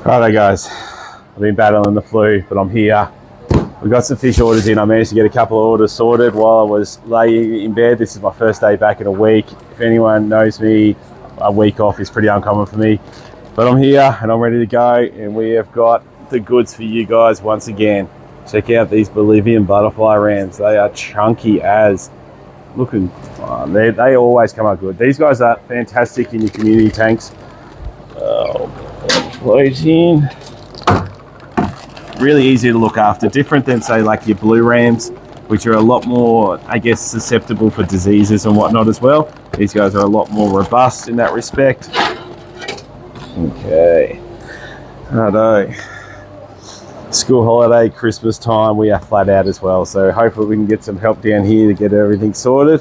Righto guys, I've been battling the flu, but I'm here. We got some fish orders in. I managed to get a couple of orders sorted while I was laying in bed. This is my first day back in a week. If anyone knows me, a week off is pretty uncommon for me. But I'm here and I'm ready to go, and we have got the goods for you guys once again. Check out these Bolivian butterfly rams. They are chunky as. Looking, they always come out good. These guys are fantastic in your community tanks. Floating. Really easy to look after, different than say like your blue rams, which are a lot more, I guess, susceptible for diseases and whatnot as well. These guys are a lot more robust in that respect. Okay, righto. School holiday, Christmas time, we are flat out as well, so hopefully we can get some help down here to get everything sorted,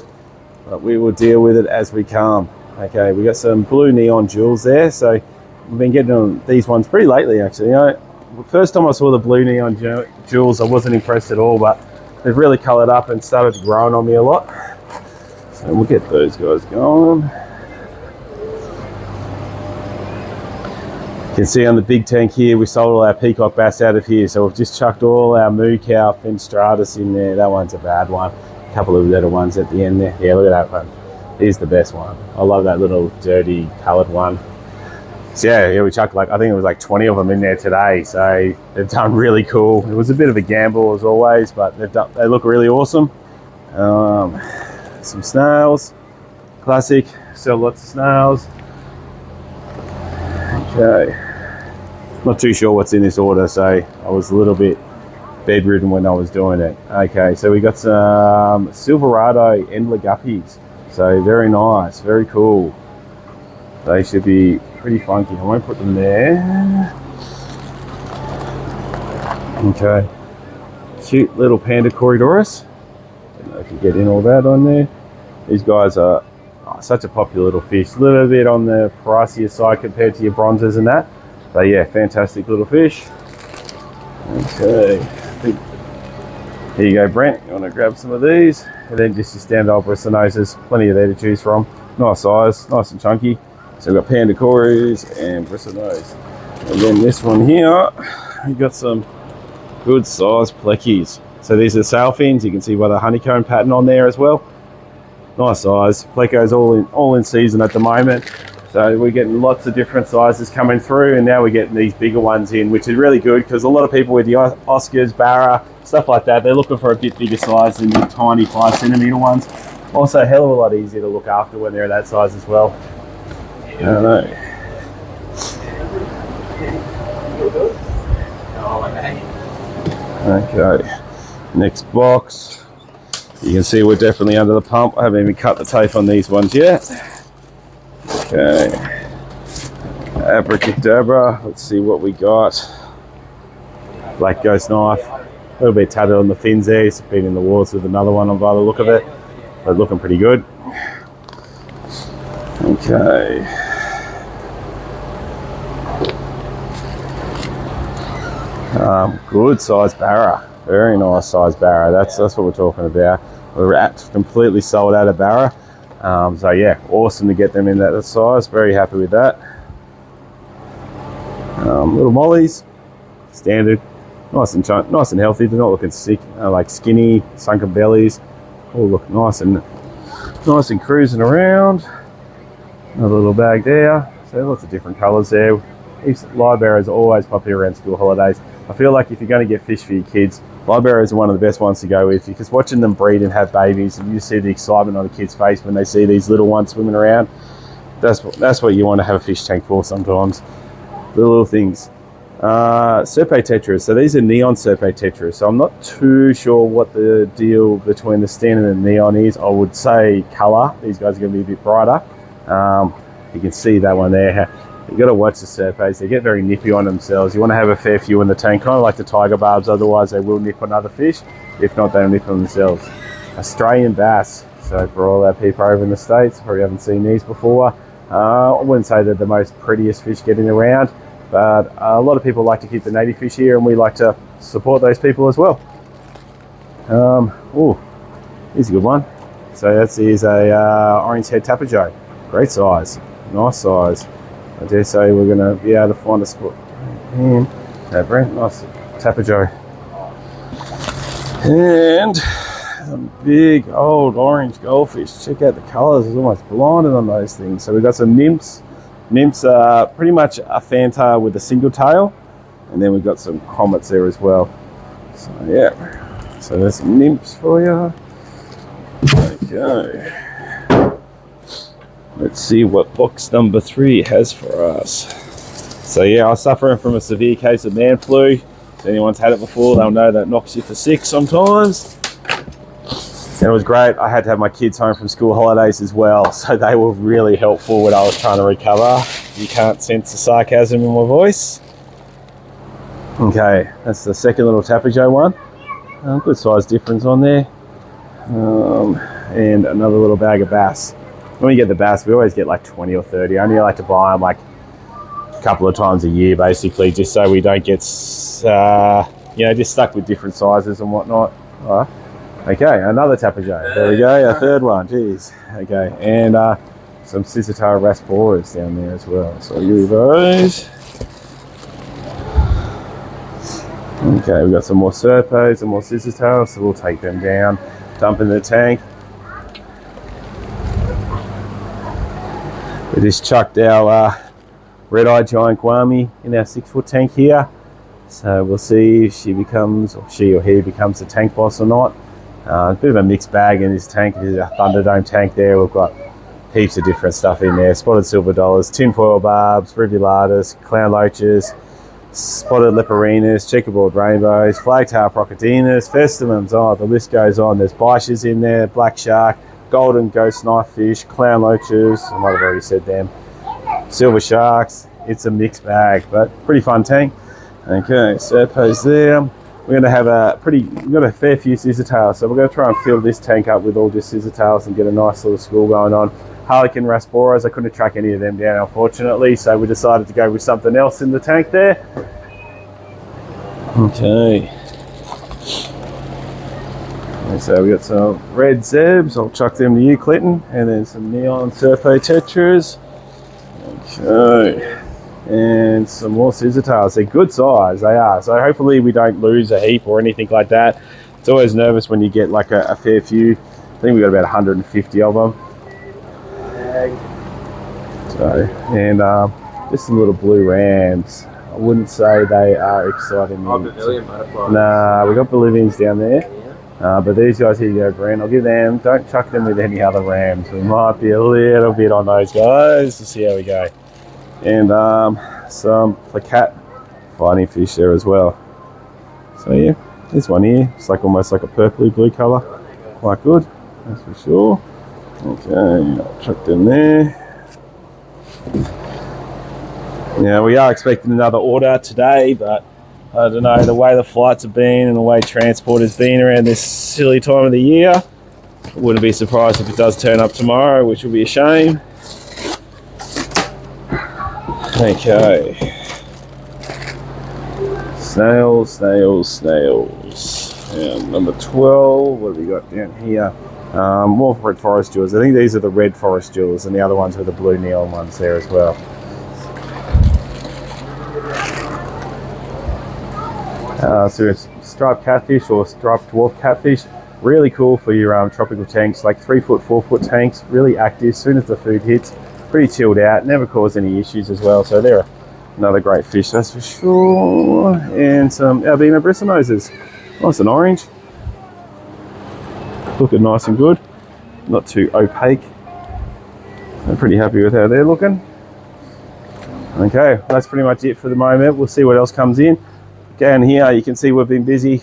but we will deal with it as we come. Okay, we got some blue neon jewels there, so we've been getting on these ones pretty lately actually. You know, the first time I saw the blue neon jewels, I wasn't impressed at all, but they've really coloured up and started growing on me a lot. So we'll get those guys going. You can see on the big tank here, we sold all our peacock bass out of here, so we've just chucked all our moo cow finstratus in there. That one's a bad one. A couple of little ones at the end there. Yeah, look at that one. Here's the best one. I love that little dirty coloured one. So yeah, we chucked like, I think it was like 20 of them in there today, so they've done really cool. It was a bit of a gamble as always, but they look really awesome. Some snails, classic, sell lots of snails. Okay, not too sure what's in this order, so I was a little bit bedridden when I was doing it. Okay, so we got some Silverado Endler Guppies, so very nice, very cool. They should be pretty funky. I won't put them there. Okay, cute little Panda Corydoras. I don't know if you get in all that on there. These guys are such a popular little fish. A little bit on the pricier side compared to your bronzes and that. But yeah, fantastic little fish. Okay, here you go, Brent. You want to grab some of these? And then just your standard old bristlenoses. Plenty of there to choose from. Nice size, nice and chunky. So we've got Panda Corys and bristlenose. And then this one here, we've got some good sized pleckies. So these are sailfins. You can see by the honeycomb pattern on there as well. Nice size. Pleco's all in season at the moment. So we're getting lots of different sizes coming through, and now we're getting these bigger ones in, which is really good because a lot of people with the Oscars, Barra, stuff like that, they're looking for a bit bigger size than the tiny 5 centimetre ones. Also a hell of a lot easier to look after when they're that size as well. I don't know. Okay, next box. You can see we're definitely under the pump. I haven't even cut the tape on these ones yet. Okay, abracadabra. Let's see what we got. Black ghost knife. A little bit tattered on the fins there. It's been in the waters with another one by the look of it, but looking pretty good. Okay. Good size barra. Very nice size barra. That's what we're talking about. We're completely sold out of barra. So yeah, awesome to get them in that size. Very happy with that. Little mollies, standard, nice and healthy. They're not looking sick, like skinny, sunken bellies. All look nice and cruising around. Another little bag there. So lots of different colours there. Live barras are always popular around school holidays. I feel like if you're going to get fish for your kids, live barras are one of the best ones to go with, because watching them breed and have babies, and you see the excitement on a kid's face when they see these little ones swimming around. That's what you want to have a fish tank for sometimes. The little things. Serpe tetras. So these are neon Serpe tetras. So I'm not too sure what the deal between the standard and neon is. I would say colour. These guys are going to be a bit brighter. You can see that one there. You've got to watch the Serpes. They get very nippy on themselves. You want to have a fair few in the tank, kind of like the tiger barbs, otherwise they will nip on other fish. If not, they'll nip on themselves. Australian bass. So for all our people over in the States, probably haven't seen these before. I wouldn't say they're the most prettiest fish getting around, but a lot of people like to keep the native fish here, and we like to support those people as well. Oh, here's a good one. So here's a orange head tapajou. Great size, nice size. I dare say we're going to be able to find a spot. And Brent, nice Tapajo. And a big old orange goldfish. Check out the colours, it's almost blinded on those things. So we've got some nymphs. Nymphs are pretty much a fantail with a single tail. And then we've got some comets there as well. So yeah, so there's some nymphs for you. Okay. Let's see what box number 3 has for us. So yeah, I was suffering from a severe case of man flu. If anyone's had it before, they'll know that knocks you for 6 sometimes. And it was great. I had to have my kids home from school holidays as well, so they were really helpful when I was trying to recover. You can't sense the sarcasm in my voice. Okay, that's the second little Tapajo one. Good size difference on there. And another little bag of bass. When we get the bass, we always get like 20 or 30. I only like to buy them like a couple of times a year, basically, just so we don't get, you know, just stuck with different sizes and whatnot. All right. Okay, another Tapajo. There we go, our third one. Jeez. Okay, and some scissor-tail rasboras down there as well. So I'll give you those. Okay, we've got some more serpos and more scissor-tails, so we'll take them down, dump in the tank. We just chucked our red-eyed giant guami in our 6-foot tank here. So we'll see if she becomes, or she or he becomes the tank boss or not. A bit of a mixed bag in this tank. There's a Thunderdome tank there. We've got heaps of different stuff in there. Spotted silver dollars, tinfoil barbs, rivulatus, clown loaches, spotted leporinas, checkerboard rainbows, flagtail crocodinas, festimums. Oh, the list goes on. There's biches in there, black shark, golden ghost knife fish, clown loaches. I might have already said them. Silver sharks. It's a mixed bag, but pretty fun tank. Okay, serpos there. We're going to have we've got a fair few scissor tails, so we're going to try and fill this tank up with all just scissor tails and get a nice little school going on. Harlequin rasboras, I couldn't track any of them down, unfortunately, so we decided to go with something else in the tank there. Okay. And so we got some red zebs, I'll chuck them to you, Clinton, and then some neon serpo tetras. Okay. And some more scissor tails. They're good size, they are. So hopefully we don't lose a heap or anything like that. It's always nervous when you get like a fair few. I think we got about 150 of them. So, and just some little blue rams. I wouldn't say they are exciting. Bolivian butterflies. Nah, we got Bolivians down there. But these guys here you go, Brent. I'll give them, don't chuck them with any other rams. We might be a little bit on those guys to see how we go. And some placat fighting fish there as well. So yeah, this one here, it's like almost like a purpley blue colour. Quite good, that's for sure. Okay, I'll chuck them there. Now we are expecting another order today, but I don't know, the way the flights have been and the way transport has been around this silly time of the year, I wouldn't be surprised if it does turn up tomorrow, which will be a shame. Okay. Snails, snails, snails. And number 12, what have we got down here? More red forest jewels. I think these are the red forest jewels, and the other ones are the blue neon ones there as well. So it's striped catfish or striped dwarf catfish. Really cool for your tropical tanks, like 3-foot, 4-foot tanks. Really active. As soon as the food hits, pretty chilled out, never cause any issues as well, so they're another great fish, that's for sure. And some albino brisonoses, nice and orange, looking nice and good, not too opaque. I'm pretty happy with how they're looking. Okay, that's pretty much it for the moment. We'll see what else comes in. Down here you can see we've been busy.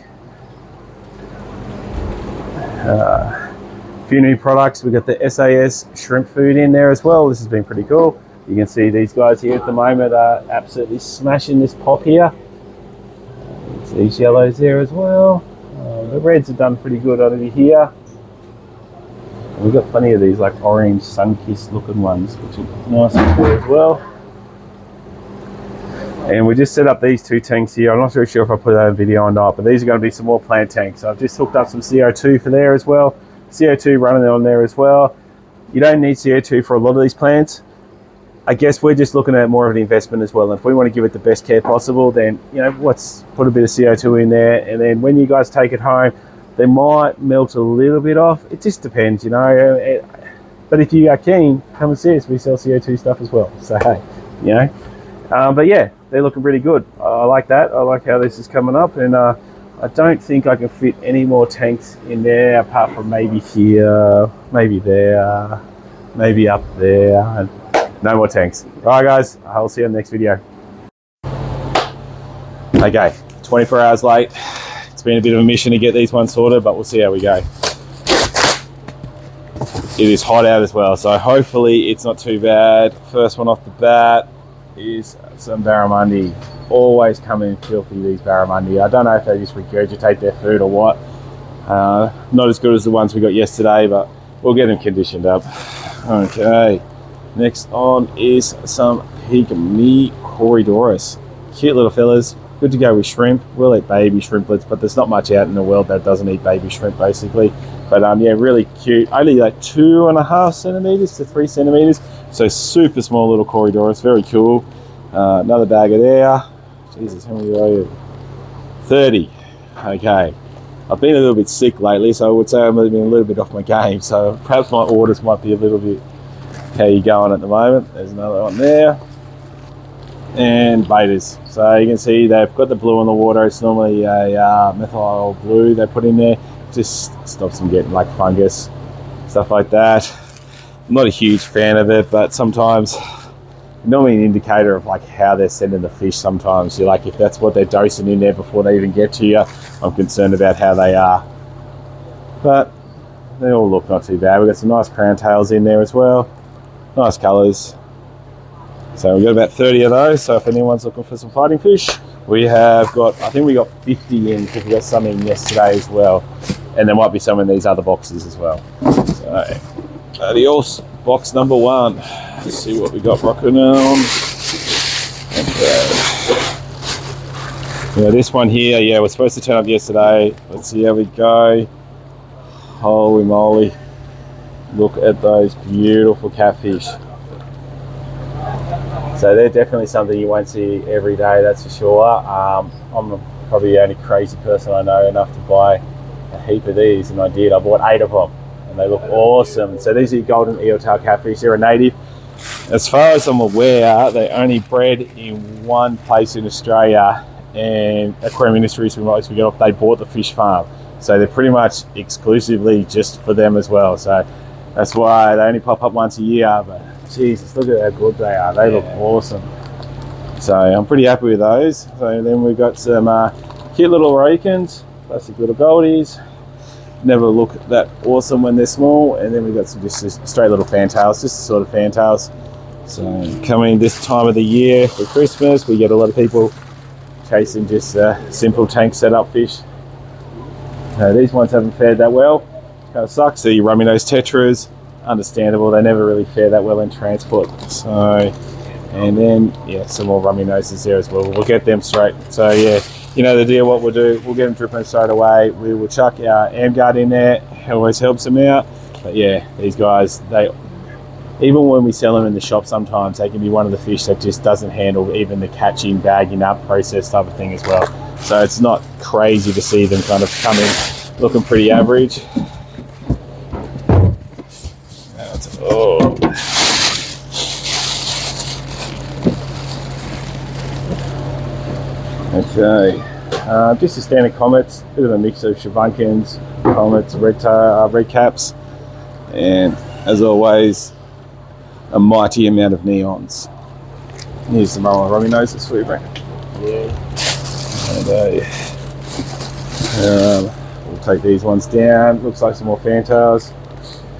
Few new products. We've got the SAS shrimp food in there as well. This has been pretty cool. You can see these guys here at the moment are absolutely smashing this pop here. These yellows there as well. The reds have done pretty good over here. And we've got plenty of these like orange sun-kissed looking ones, which are nice and cool as well. And we just set up these two tanks here. I'm not really sure if I put that in video or not, but these are going to be some more plant tanks. So I've just hooked up some CO2 for there as well. CO2 running on there as well. You don't need CO2 for a lot of these plants. I guess we're just looking at more of an investment as well. And if we want to give it the best care possible, then, you know, let's put a bit of CO2 in there. And then when you guys take it home, they might melt a little bit off. It just depends, you know. But if you are keen, come and see us. We sell CO2 stuff as well. So, hey, you know. But yeah, they're looking pretty good. I like that. I like how this is coming up. And I don't think I can fit any more tanks in there apart from maybe here, maybe there, maybe up there. And no more tanks. All right, guys. I'll see you in the next video. Okay, 24 hours late. It's been a bit of a mission to get these ones sorted, but we'll see how we go. It is hot out as well, so hopefully it's not too bad. First one off the bat is some barramundi. Always come in filthy, these barramundi. I don't know if they just regurgitate their food or what. Not as good as the ones we got yesterday, but we'll get them conditioned up. Okay, next on is some pygmy corydoras. Cute little fellas. Good to go with shrimp. We'll eat baby shrimplets, but there's not much out in the world that doesn't eat baby shrimp, basically. But yeah, really cute. Only like 2.5 centimeters to 3 centimeters. So super small little corydoras. Very cool. Another bag of there. Jesus, how many are you? 30. Okay. I've been a little bit sick lately, so I would say I've been a little bit off my game. So perhaps my orders might be a little bit how you going at the moment. There's another one there. And betas. So you can see they've got the blue in the water. It's normally a methyl blue they put in there. Just stops them getting like fungus, stuff like that. I'm not a huge fan of it, but sometimes normally an indicator of like how they're sending the fish. Sometimes you're like, if that's what they're dosing in there before they even get to you, I'm concerned about how they are. But they all look not too bad. We've got some nice crown tails in there as well. Nice colours. So we've got about 30 of those. So if anyone's looking for some fighting fish, we have got, I think we got 50 in because we got some in yesterday as well. And there might be some in these other boxes as well. So, adios, box number 1. Let's see what we got rocking on. Okay. Yeah, this one here, yeah, we're supposed to turn up yesterday. Let's see how we go. Holy moly. Look at those beautiful catfish. So they're definitely something you won't see every day, that's for sure. I'm probably the only crazy person I know enough to buy a heap of these, and I did. I bought 8 of them, and they look awesome. So these are golden eeltail catfish. They're a native. As far as I'm aware, they only bred in one place in Australia, and Aquarium Industries, we get off, they bought the fish farm. So they're pretty much exclusively just for them as well. So that's why they only pop up once a year, but Jesus, look at how good they are. They look awesome. So I'm pretty happy with those. So then we've got some cute little rakins, plastic little goldies. Never look that awesome when they're small. And then we've got some just straight little fantails, just the sort of fantails. So coming this time of the year for Christmas, we get a lot of people chasing just simple tank setup fish. These ones haven't fared that well. Kind of sucks. The rummy nose tetras, understandable. They never really fare that well in transport. So, and then yeah, some more rummy noses there as well. We'll get them straight. So yeah, you know the deal. What we'll do, we'll get them dripping straight away. We will chuck our AmGuard in there. It always helps them out. But yeah, these guys, they, even when we sell them in the shop, sometimes they can be one of the fish that just doesn't handle even the catching, bagging up process type of thing as well. So it's not crazy to see them kind of come in looking pretty average. Oh. Okay, just the standard comets, bit of a mix of Shavunkins, comets, red caps, and as always, a mighty amount of neons. Here's some more rummy noses for you, Brent. Yeah. And we'll take these ones down. Looks like some more fantails.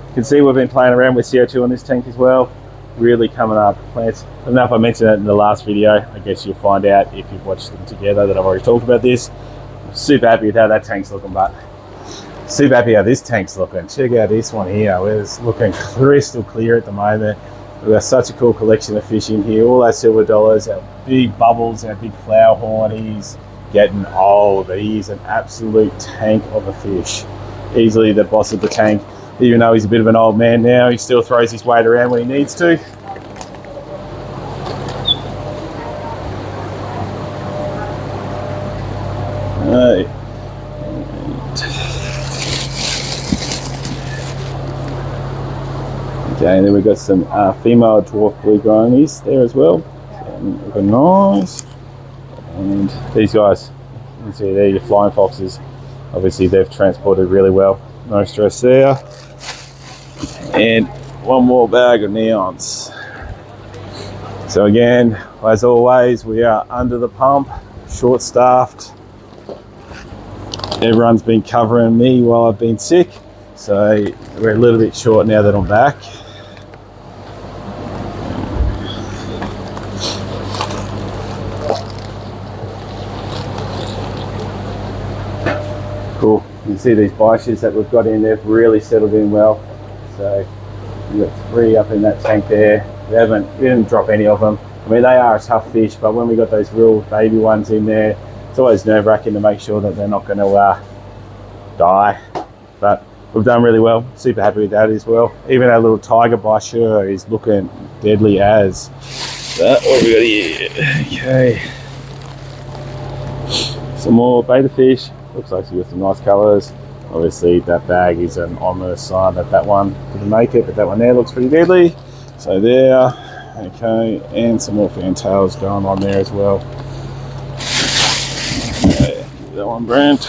You can see we've been playing around with CO2 on this tank as well. Really coming up. Plants. I don't know if I mentioned that in the last video. I guess you'll find out if you've watched them together that I've already talked about this. I'm super happy with how that tank's looking, but super happy how this tank's looking. Check out this one here. It's looking crystal clear at the moment. We've got such a cool collection of fish in here. All our silver dollars, our big bubbles, our big flower horn. He's getting old, but he's an absolute tank of a fish. Easily the boss of the tank. Even though he's a bit of an old man now, he still throws his weight around when he needs to. Okay, and then we've got some female dwarf blue gronies there as well. Looking nice. And these guys, you can see there your flying foxes. Obviously they've transported really well. No stress there. And one more bag of neons. So again, as always, we are under the pump, short-staffed. Everyone's been covering me while I've been sick. So we're a little bit short now that I'm back. Cool. You can see these biches that we've got in, they've really settled in well. So we've got 3 up in that tank there. We didn't drop any of them. I mean, they are a tough fish, but when we got those real baby ones in there, it's always nerve-wracking to make sure that they're not going to die. But we've done really well. Super happy with that as well. Even our little tiger bicheur is looking deadly as. What have we got here? Okay. Some more betta fish. Looks like you've got some nice colours. Obviously that bag is an ominous sign that that one didn't make it, but that one there looks pretty deadly. So there, okay, and some more fantails going on there as well. Okay, that one, Brent.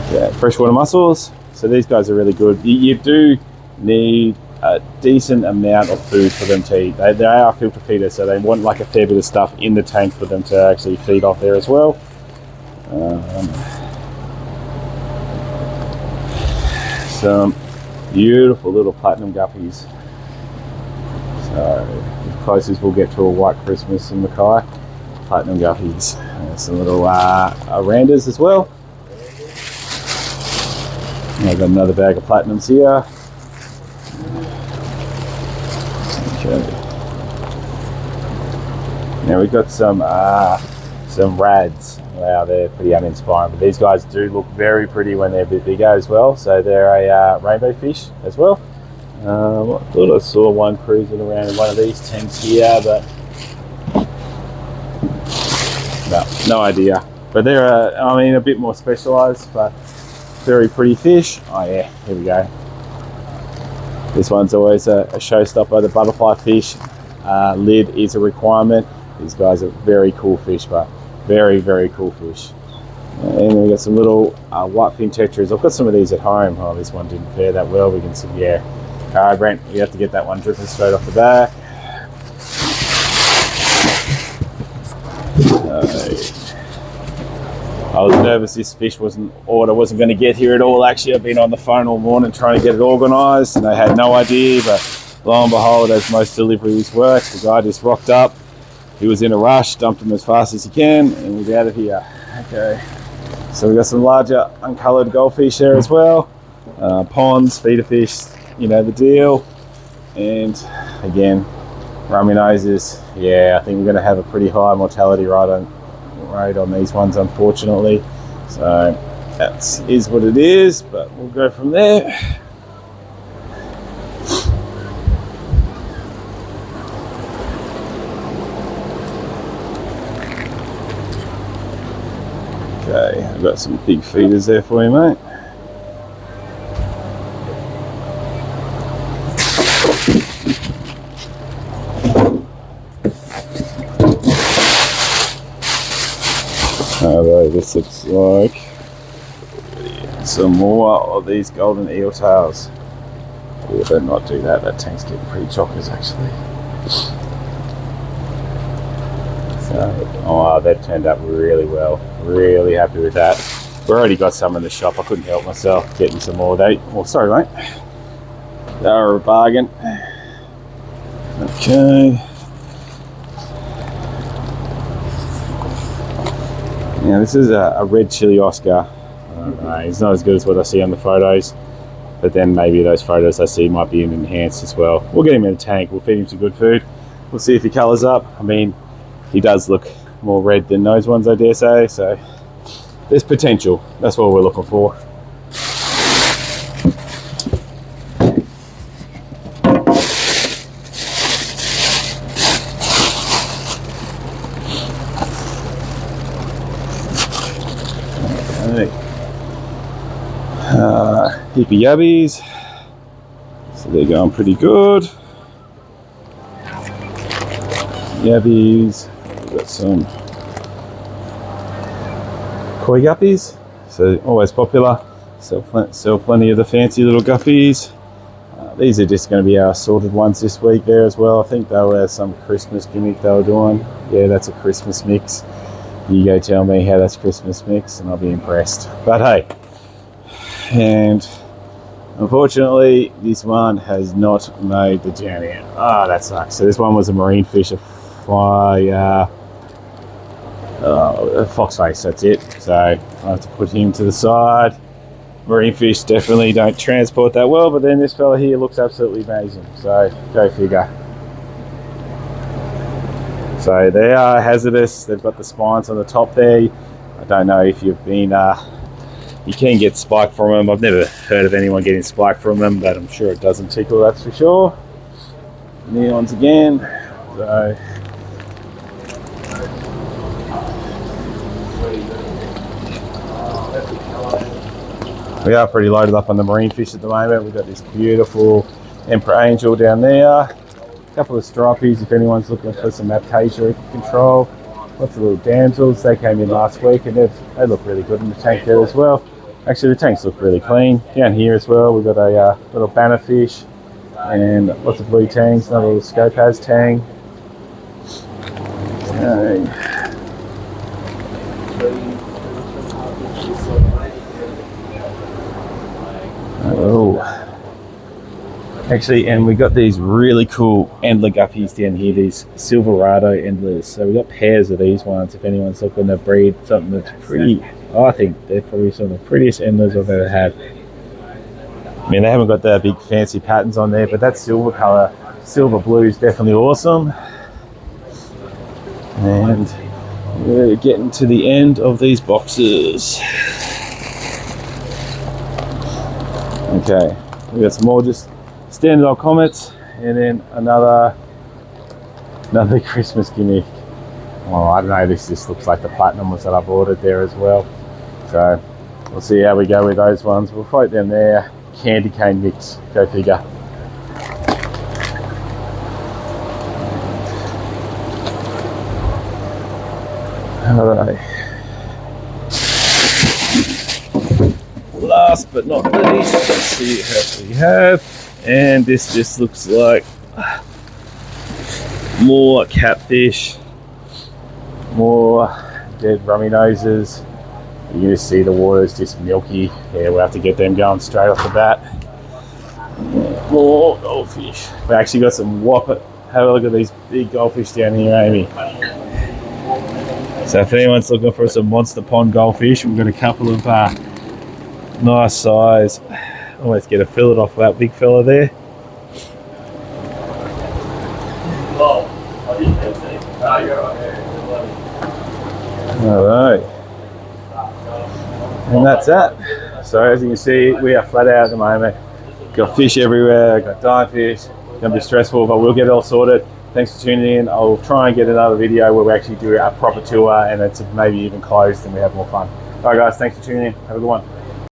Okay, freshwater mussels. So these guys are really good. You do need a decent amount of food for them to eat. They are filter feeders, so they want like a fair bit of stuff in the tank for them to actually feed off there as well. Some beautiful little platinum guppies. So as close as we'll get to a white Christmas in Mackay, platinum guppies. Some little randas as well. And I've got another bag of platinums here. Okay. Now we've got some rads. Wow, they're pretty uninspiring, but these guys do look very pretty when they're a bit bigger as well. So they're a rainbow fish as well. I thought I saw one cruising around in one of these tanks here, but no idea. But they're, I mean, a bit more specialised, but very pretty fish. Oh yeah, here we go. This one's always a showstopper. The butterfly fish lid is a requirement. These guys are very cool fish, but very, very cool fish. And we got some little whitefin tetras. I've got some of these at home. Oh, this one didn't fare that well. We can see, yeah. All right, Brent, you have to get that one dripping straight off the back. I was nervous this fish wasn't going to get here at all. Actually, I've been on the phone all morning trying to get it organised, and I had no idea. But lo and behold, as most deliveries work, the guy just rocked up. He was in a rush, dumped him as fast as he can, and was out of here. Okay, so we got some larger uncoloured goldfish there as well. Ponds, feeder fish, you know the deal. And again, rummy noses. Yeah, I think we're going to have a pretty high mortality rate on these ones, unfortunately. So that is what it is, but we'll go from there. Okay, I've got some big feeders there for you, mate. Although this looks like some more of these golden eel tails. We better not do that. That tank's getting pretty chockers actually. So, oh, they've turned up really well. Really happy with that. We've already got some in the shop. I couldn't help myself getting some more. Oh, sorry, mate. They are a bargain. Okay. Now this is a red chili Oscar. He's not as good as what I see on the photos, but then maybe those photos I see might be enhanced as well. We'll get him in a tank. We'll feed him some good food. We'll see if he colours up. I mean, he does look more red than those ones, I dare say. So there's potential. That's what we're looking for. Hippie yabbies. So they're going pretty good. Yabbies. We've got some koi guppies. So always popular. Sell plenty of the fancy little guppies. These are just going to be our sorted ones this week there as well. I think they were some Christmas gimmick they were doing. Yeah, that's a Christmas mix. You go tell me how that's Christmas mix and I'll be impressed. But hey, and unfortunately this one has not made the journey. Ah, that sucks. So this one was a marine fish, a fox face, that's it. So I have to put him to the side. Marine fish definitely don't transport that well, but then this fella here looks absolutely amazing. So go figure. So they are hazardous. They've got the spines on the top there. I don't know if you've been, you can get spike from them. I've never heard of anyone getting spike from them, but I'm sure it doesn't tickle, that's for sure. Neons again. So we are pretty loaded up on the marine fish at the moment. We've got this beautiful Emperor Angel down there. A couple of stripies if anyone's looking for some aptasia control. Lots of little damsels. They came in last week and they look really good in the tank there as well. Actually, the tanks look really clean. Down here as well, we've got a little banner fish and lots of blue tangs, another little Scopaz tang. Oh, actually, and we got these really cool endler guppies down here, these Silverado endlers. So we got pairs of these ones. If anyone's looking to breed something that's pretty, I think they're probably some of the prettiest endlers I've ever had. I mean, they haven't got the big fancy patterns on there, but that silver color, silver blue is definitely awesome. And we're getting to the end of these boxes. Okay, we got some more just standard old comets, and then another Christmas gimmick. Oh, I don't know, this just looks like the platinum ones that I've ordered there as well. So we'll see how we go with those ones. We'll float them there. Candy cane mix, go figure. Alright. Last but not least, let's see what we have. And this just looks like more catfish, more dead rummy noses. You can just see the water's just milky. Yeah, we'll have to get them going straight off the bat. More goldfish. We actually got some whopper. Have a look at these big goldfish down here, Amy. So if anyone's looking for some monster pond goldfish, we've got a couple of nice size. Almost get a fillet off that big fella there. Alright. And that's that. So as you can see, we are flat out at the moment. Got fish everywhere, got dying fish. It's gonna be stressful, but we'll get it all sorted. Thanks for tuning in. I'll try and get another video where we actually do a proper tour and it's maybe even closed and we have more fun. Alright guys, thanks for tuning in. Have a good one.